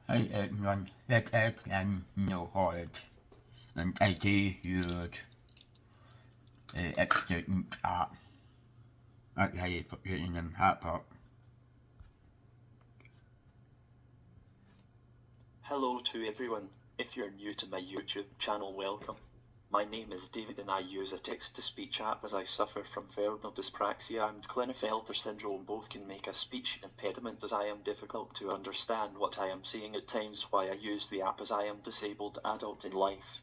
Hi everyone, let's explain knowledge and I do use student app. That's how you put it in the laptop. Hello to everyone. If you're new to my YouTube channel, welcome. My name is David and I use a text-to-speech app as I suffer from verbal dyspraxia and Klinefelter syndrome. Both can make a speech impediment as I am difficult to understand what I am saying at times. Why I use the app as I am disabled adult in life.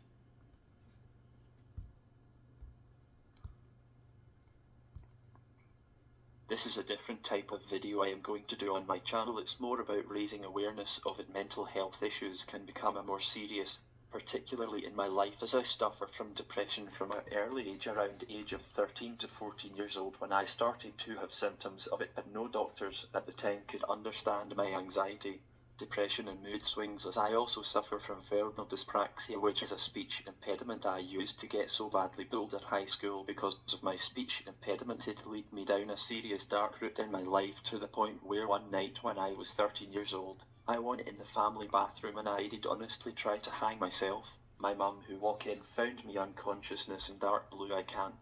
This is a different type of video I am going to do on my channel. It's more about raising awareness of it. Mental health issues can become a more serious, particularly in my life, as I suffer from depression from an early age, around the age of 13 to 14 years old, when I started to have symptoms of it, but no doctors at the time could understand my anxiety, depression and mood swings, as I also suffer from verbal dyspraxia, which is a speech impediment I used to get so badly bullied at high school. Because of my speech impediment, it led me down a serious dark route in my life, to the point where one night when I was 13 years old, I went in the family bathroom and I did honestly try to hang myself. My mum, who walked in, found me unconsciousness in dark blue. I can't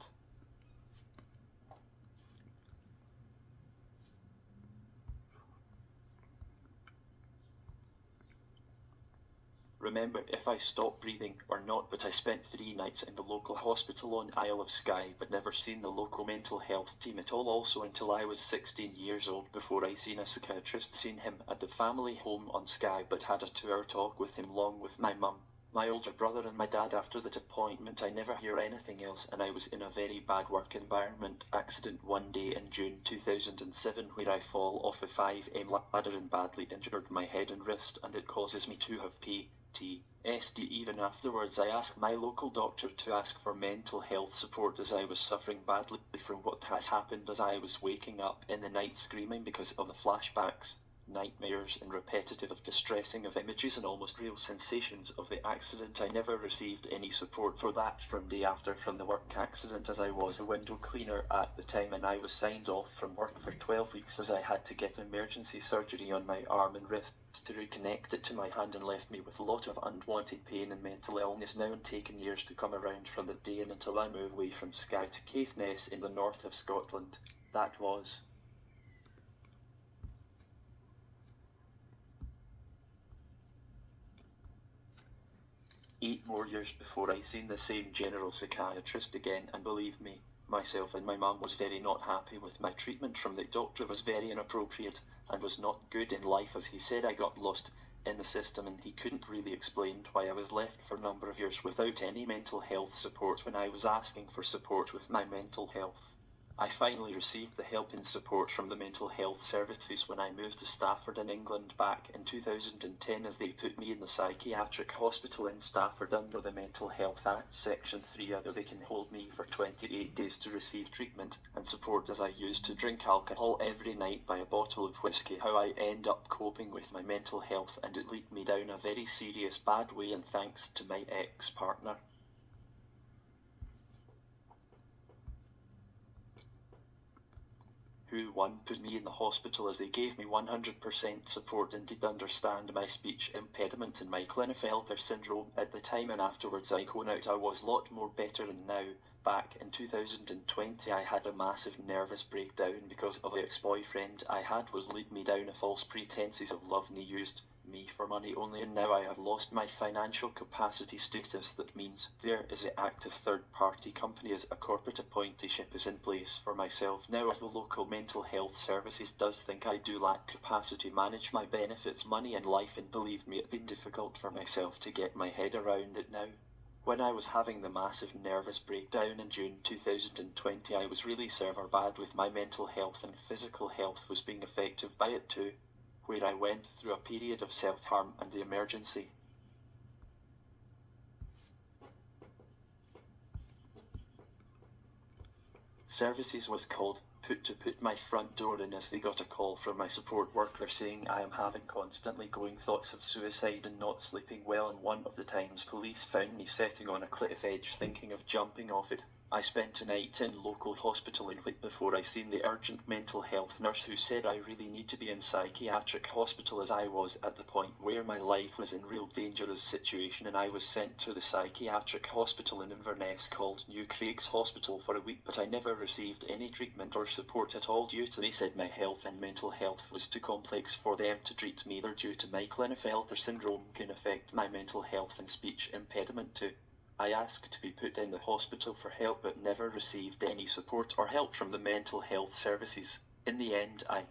remember if I stopped breathing or not, but I spent 3 nights in the local hospital on Isle of Skye, but never seen the local mental health team at all, also until I was 16 years old, before I seen a psychiatrist. Seen him at the family home on Skye, but had a 2-hour talk with him along with my mum, my older brother and my dad. After that appointment I never hear anything else, and I was in a very bad work environment accident one day in June 2007, where I fall off a 5M ladder and badly injured my head and wrist, and it causes me to have PTSD. Even afterwards I asked my local doctor to ask for mental health support, as I was suffering badly from what has happened, as I was waking up in the night screaming because of the flashbacks, nightmares and repetitive of distressing of images and almost real sensations of the accident. I never received any support for that from day after from the work accident, as I was a window cleaner at the time, and I was signed off from work for 12 weeks as I had to get emergency surgery on my arm and wrist to reconnect it to my hand, and left me with a lot of unwanted pain and mental illness now, and taken years to come around from that day and until I moved away from Skye to Caithness in the north of Scotland. That was 8 more years before I seen the same general psychiatrist again, and believe me, myself and my mum was very not happy with my treatment from the doctor. Was very inappropriate and was not good in life, as he said I got lost in the system, and he couldn't really explain why I was left for a number of years without any mental health support when I was asking for support with my mental health. I finally received the help and support from the mental health services when I moved to Stafford in England back in 2010, as they put me in the psychiatric hospital in Stafford under the Mental Health Act Section 3. Either they can hold me for 28 days to receive treatment and support, as I used to drink alcohol every night by a bottle of whiskey. How I end up coping with my mental health, and it led me down a very serious bad way, and thanks to my ex-partner, who one put me in the hospital, as they gave me 100% support and did understand my speech impediment and my Klinefelter syndrome at the time, and afterwards I go out. I was a lot more better, and now, back in 2020, I had a massive nervous breakdown because of the ex-boyfriend I had was lead me down a false pretenses of love, and he used me for money only, and now I have lost my financial capacity status. That means there is an active third-party company, as a corporate appointeship is in place for myself now, as the local mental health services does think I do lack capacity to manage my benefits, money and life, and believe me, it's been difficult for myself to get my head around it now. When I was having the massive nervous breakdown in June 2020, I was really severe bad with my mental health, and physical health was being affected by it too, where I went through a period of self-harm, and the emergency services was called to put my front door in, as they got a call from my support worker saying I am having constantly going thoughts of suicide and not sleeping well, and one of the times police found me sitting on a cliff edge thinking of jumping off it. I spent a night in local hospital in Wick before I seen the urgent mental health nurse who said I really need to be in psychiatric hospital as I was at the point where my life was in real dangerous situation, and I was sent to the psychiatric hospital in Inverness called New Craigs Hospital for a week, but I never received any treatment or support at all due to they said my health and mental health was too complex for them to treat me, either due to my Klinefelter syndrome can affect my mental health and speech impediment too. I asked to be put in the hospital for help but never received any support or help from the mental health services. In the end, I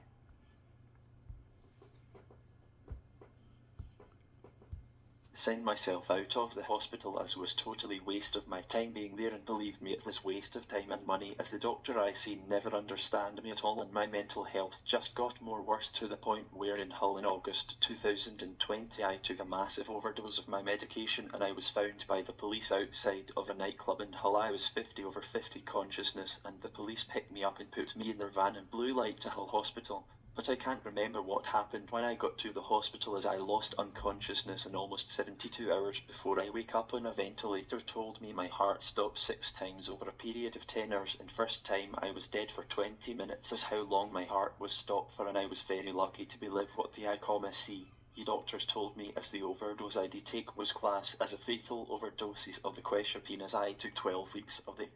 signed myself out of the hospital as it was totally waste of my time being there, and believe me, it was waste of time and money as the doctor I seen never understand me at all, and my mental health just got more worse to the point where in Hull in August 2020 I took a massive overdose of my medication and I was found by the police outside of a nightclub in Hull. I was 50 over 50 consciousness and the police picked me up and put me in their van in blue light to Hull Hospital. But I can't remember what happened when I got to the hospital as I lost unconsciousness, and almost 72 hours before I wake up on a ventilator told me my heart stopped 6 times over a period of 10 hours, and first time I was dead for 20 minutes is how long my heart was stopped for, and I was very lucky to be live what the ICOMA-C. The doctors told me as the overdose I did take was classed as a fatal overdoses of the quetiapine as I took 12 weeks of the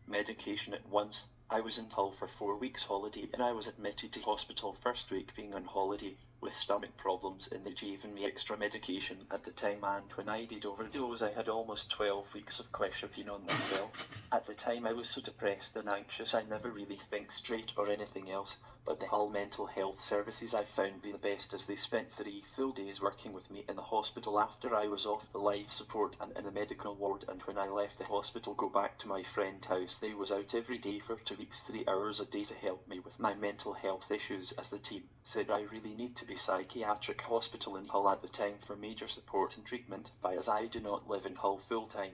medication at once. I was in Hull for 4 weeks holiday and I was admitted to hospital first week being on holiday with stomach problems, and they gave me extra medication at the time, and when I did overdose I had almost 12 weeks of quetiapine on myself. At the time I was so depressed and anxious I never really think straight or anything else, but the Hull mental health services I found be the best as they spent 3 full days working with me in the hospital after I was off the life support and in the medical ward, and when I left the hospital go back to my friend's house they was out every day for 2 weeks 3 hours a day to help me with my mental health issues, as the team said I really need to be psychiatric hospital in Hull at the time for major support and treatment, by as I do not live in Hull full time.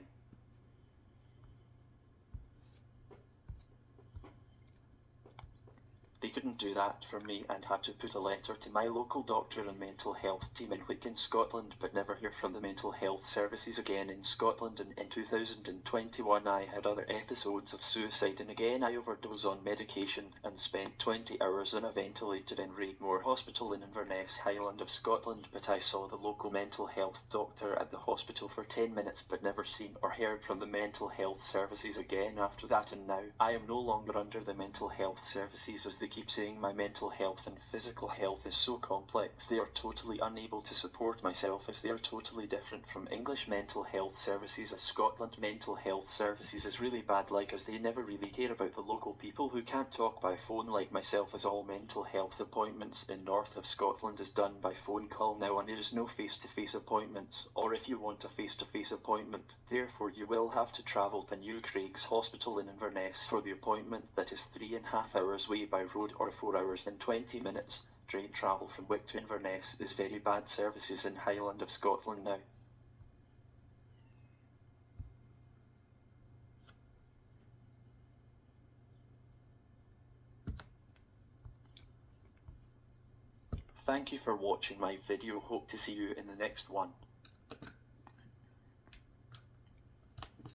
They couldn't do that for me and had to put a letter to my local doctor and mental health team in Wick in Scotland, but never hear from the mental health services again in Scotland. And in 2021 I had other episodes of suicide, and again I overdosed on medication and spent 20 hours on a ventilator in Raigmore Hospital in Inverness, Highland of Scotland, but I saw the local mental health doctor at the hospital for 10 minutes but never seen or heard from the mental health services again after that, and now I am no longer under the mental health services as they keep saying my mental health and physical health is so complex they are totally unable to support myself, as they are totally different from English mental health services, as Scotland mental health services is really bad like, as they never really care about the local people who can't talk by phone like myself, as all mental health appointments in north of Scotland is done by phone call now, and there is no face-to-face appointments, or if you want a face-to-face appointment, therefore you will have to travel to New Craigs Hospital in Inverness for the appointment that is 3.5 hours way by road or 4 hours and 20 minutes. Train travel from Wick to Inverness is very bad services in Highland of Scotland now. Thank you for watching my video, hope to see you in the next one.